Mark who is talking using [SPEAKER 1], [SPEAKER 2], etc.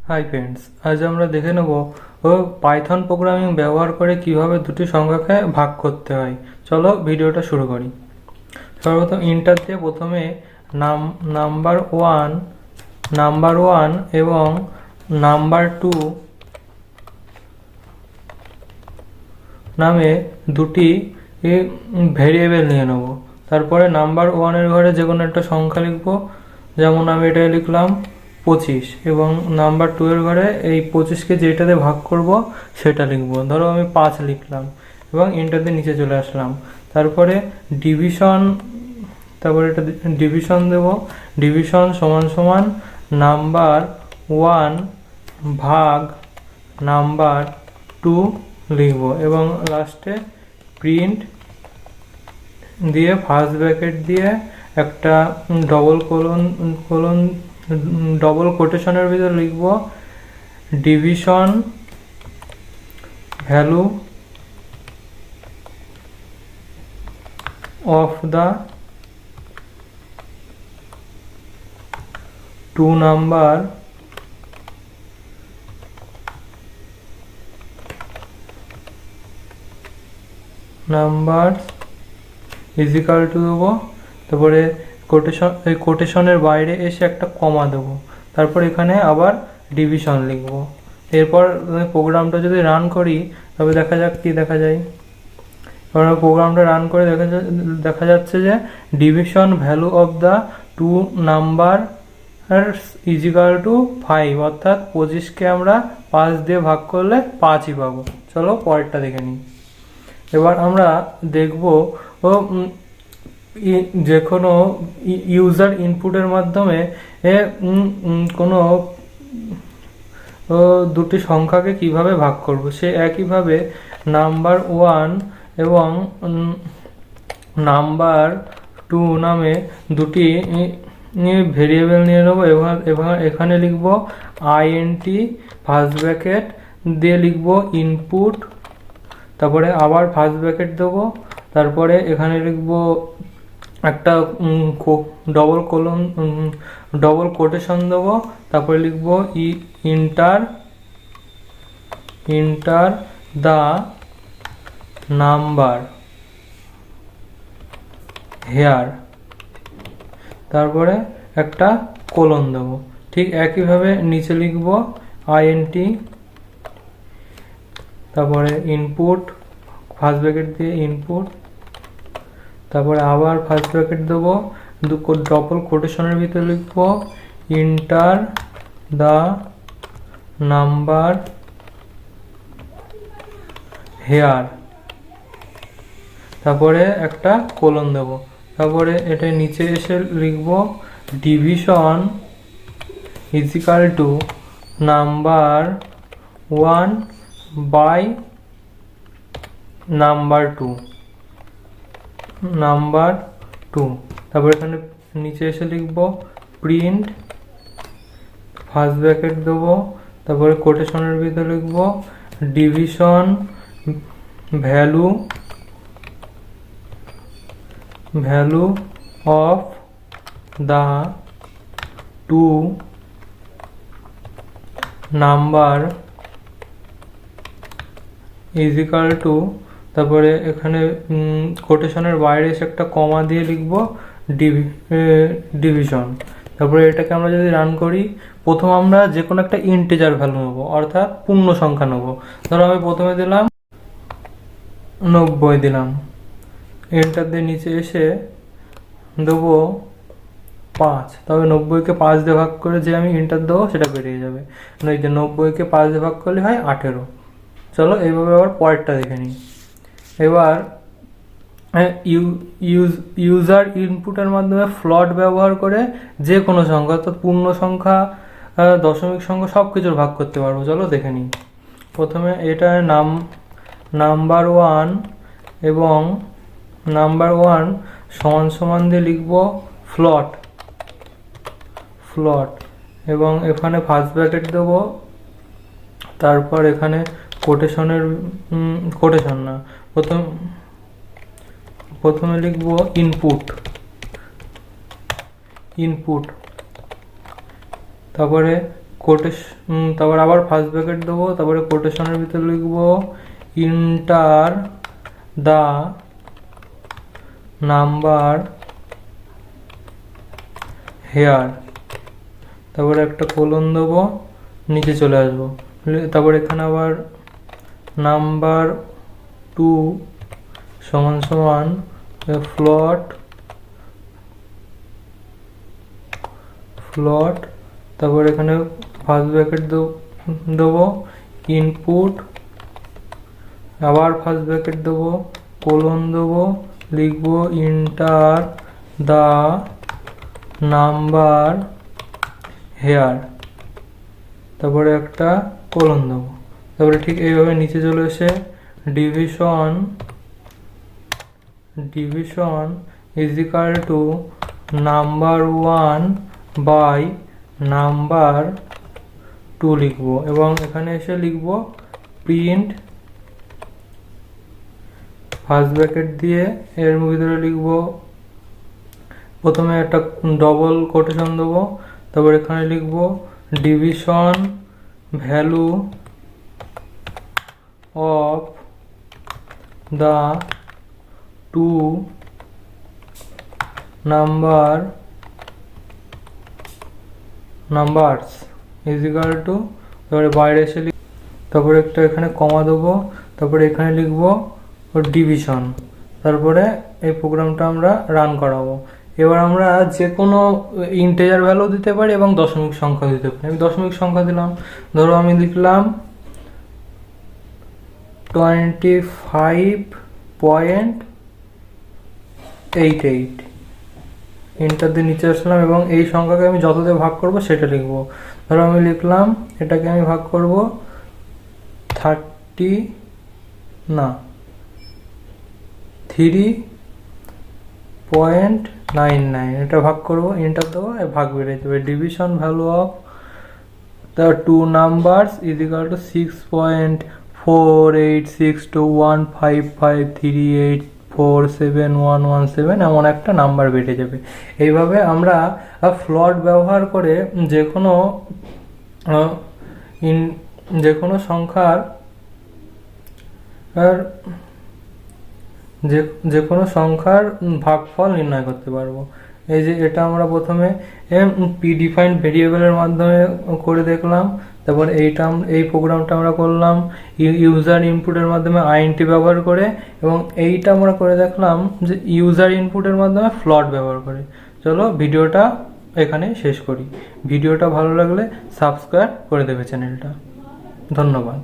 [SPEAKER 1] Hi friends, আজ আমরা দেখে নেব পাইথন প্রোগ্রামিং ব্যবহার করে কিভাবে দুটি সংখ্যাকে ভাগ করতে হয়। চলো ভিডিওটা শুরু করি। সর্বপ্রথম ইন্টার দিয়ে প্রথমে নাম্বার ওয়ান এবং নাম্বার টু নামে দুটি ভেরিয়েবল নিয়ে নেব। তারপরে নাম্বার ওয়ানের ঘরে যে কোনো একটা সংখ্যা লিখব, যেমন আমি এটা লিখলাম 25, এবং নাম্বার টু এর ঘরে এই 25কে যেটাতে ভাগ করব সেটা লিখব। ধরো আমি 5 লিখলাম এবং ইন্টারতে নিচে চলে আসলাম। তারপরে এটা ডিভিশন দেব। ডিভিশন সমান সমান নাম্বার ওয়ান ভাগ নাম্বার টু লিখব এবং লাস্টে প্রিন্ট দিয়ে ফার্স্ট ব্র্যাকেট দিয়ে একটা ডবল কোটেশনের ভিতরে লিখব division value of the two number is equal to দেবো। তারপরে কোটেশনের বাইরে এসে একটা কমা দেবো। তারপর এখানে আবার ডিভিশন লিখব। এরপর প্রোগ্রামটা যদি রান করি তবে দেখা যাক কি দেখা যায়। এবার প্রোগ্রামটা রান করে দেখা যাচ্ছে যে division value of the two number is equal to 5, অর্থাৎ 25কে আমরা 5 দিয়ে ভাগ করলে 5ই পাবো। চলো পরেরটা দেখে নিই। এবার আমরা দেখব যে কোনো ইউজার ইনপুটের মাধ্যমে কোনো দুটি সংখ্যাকে কিভাবে ভাগ করব। সে একইভাবে নাম্বার ওয়ান এবং নাম্বার টু নামে দুটি ভেরিয়েবল নিয়ে নেবো। এবার এখানে লিখব INT ফার্স্ট ব্র্যাকেট দিয়ে লিখব ইনপুট, তারপরে আবার ফার্স্ট ব্র্যাকেট দেবো। তারপরে এখানে লিখব একটা ডবল কোটেশন দেবো। তারপরে লিখব ইন্টার দা নাম্বার হেয়ার, তারপরে একটা কোলন দেবো। ঠিক একইভাবে নিচে লিখব INT, তারপরে ইনপুট ফার্স্ট ব্র্যাকেট দিয়ে ইনপুট, তারপরে আবার ফার্স্ট ব্র্যাকেট দেবো, ডবল কোটেশনের ভিতরে লিখব ইন্টার দা নাম্বার হেয়ার, তারপরে একটা কোলন দেবো। তারপরে এটা নিচে এসে লিখব division is equal to number one by number two. তারপর এখানে নিচে এসে লিখব প্রিন্ট ফার্স্ট ব্র্যাকেট দেবো, তারপরে কোটেশনের ভিতরে লিখব division value of the two number is equal to, তারপরে এখানে কোটেশনের বাইরে এসে একটা কমা দিয়ে লিখব ডিভিশন। তারপরে এটাকে আমরা যদি রান করি, প্রথম আমরা যে কোনো একটা ইন্টিজার ভ্যালু নেবো, অর্থাৎ পূর্ণ সংখ্যা নেবো। ধরো আমি প্রথমে দিলাম 90 দিলাম, এন্টার দিয়ে নিচে এসে দেবো 5, তবে 90কে 5 দিয়ে ভাগ করে যে আমি এন্টার দেবো সেটা বেরিয়ে যাবে। এই যে 90কে 5 দিয়ে ভাগ করলে হয় 18। চলো এইভাবে আবার পরেরটা দেখে নিই। এবার ইউজার ইনপুটের মাধ্যমে ফ্লট ব্যবহার করে যে কোনো সংখ্যা, অর্থাৎ পূর্ণ সংখ্যা, দশমিক সংখ্যা সব কিছুর ভাগ করতে পারবো। চলো দেখে নিই। প্রথমে এটা নাম্বার ওয়ান এবং নাম্বার ওয়ান সমান সমান দিয়ে লিখব ফ্লট এবং এখানে ফার্স্ট ব্র্যাকেট দেবো। তারপর এখানে কোটেশন না, প্রথমে লিখব ইনপুট, তারপরে তারপর আবার ফার্স্ট ব্র্যাকেট দেবো, তারপরে কোটেশনের ভিতরে লিখবো ইন্টার দা নাম্বার হেয়ার, তারপরে একটা কোলন দেবো, নিচে চলে আসবো। তারপর এখানে আবার নাম্বার 2 সমান সমান ফ্লট, তারপর এখানে ফার্স্ট ব্র্যাকেট দেবো, ইনপুট, আবার ফার্স্ট ব্র্যাকেট দেবো, কোলন দেবো, লিখবো ইন্টার দা নাম্বার হেয়ার, তারপরে একটা কোলন দেবো। তারপরে ঠিক এইভাবে নিচে চলে এসে division is equal to number 1 by number 2 লিখবো, এবং এখানে এসে লিখবো প্রিন্ট ফার্স্ট ব্র্যাকেট দিয়ে এর ভিতরে লিখবো, প্রথমে একটা ডবল কোটেশন দেবো, তারপর এখানে লিখবো division value of the 2 numbers is equal to, তারপরে বাইরে এসে তারপরে একটা এখানে কমা দেবো, তারপরে এখানে লিখবো ডিভিশন, তারপরে এই প্রোগ্রামটা আমরা রান করাবো। এবার আমরা যে কোনো ইন্টিজার ভ্যালু দিতে পারি এবং দশমিক সংখ্যা দিতে পারি। আমি দশমিক সংখ্যা দিলাম, ধরো আমি লিখলাম 25.88, এন্টার দিয়ে নিচে আসলাম এবং এই সংখ্যাকে আমি যত দিয়ে ভাগ করব সেটা লিখবো। ধরো আমি লিখলাম এটাকে আমি ভাগ করব 3.99, এটা ভাগ করব, এন্টার দেবো, ভাগ বেড়ে যাবে। Division value of the 2 numbers is equal to 6.48615538471117, এমন একটা নাম্বার বেড়ে যাবে। এইভাবে আমরা ফ্লট ব্যবহার করে যে কোনো সংখ্যার ভাগফল নির্ণয় করতে পারবো। এই যে এটা আমরা প্রথমে প্রিডিফাইন্ড ভেরিয়েবলের মাধ্যমে করে দেখলাম, তারপর এই প্রোগ্রামটা আমরা করলাম ইউজার ইনপুটের মাধ্যমে আইএনটি ব্যবহার করে, এবং এইটা আমরা করে দেখলাম যে ইউজার ইনপুটের মাধ্যমে ফ্লট ব্যবহার করে। চলো ভিডিওটা এখানে শেষ করি। ভিডিওটা ভালো লাগলে সাবস্ক্রাইব করে দেবে চ্যানেলটা। ধন্যবাদ।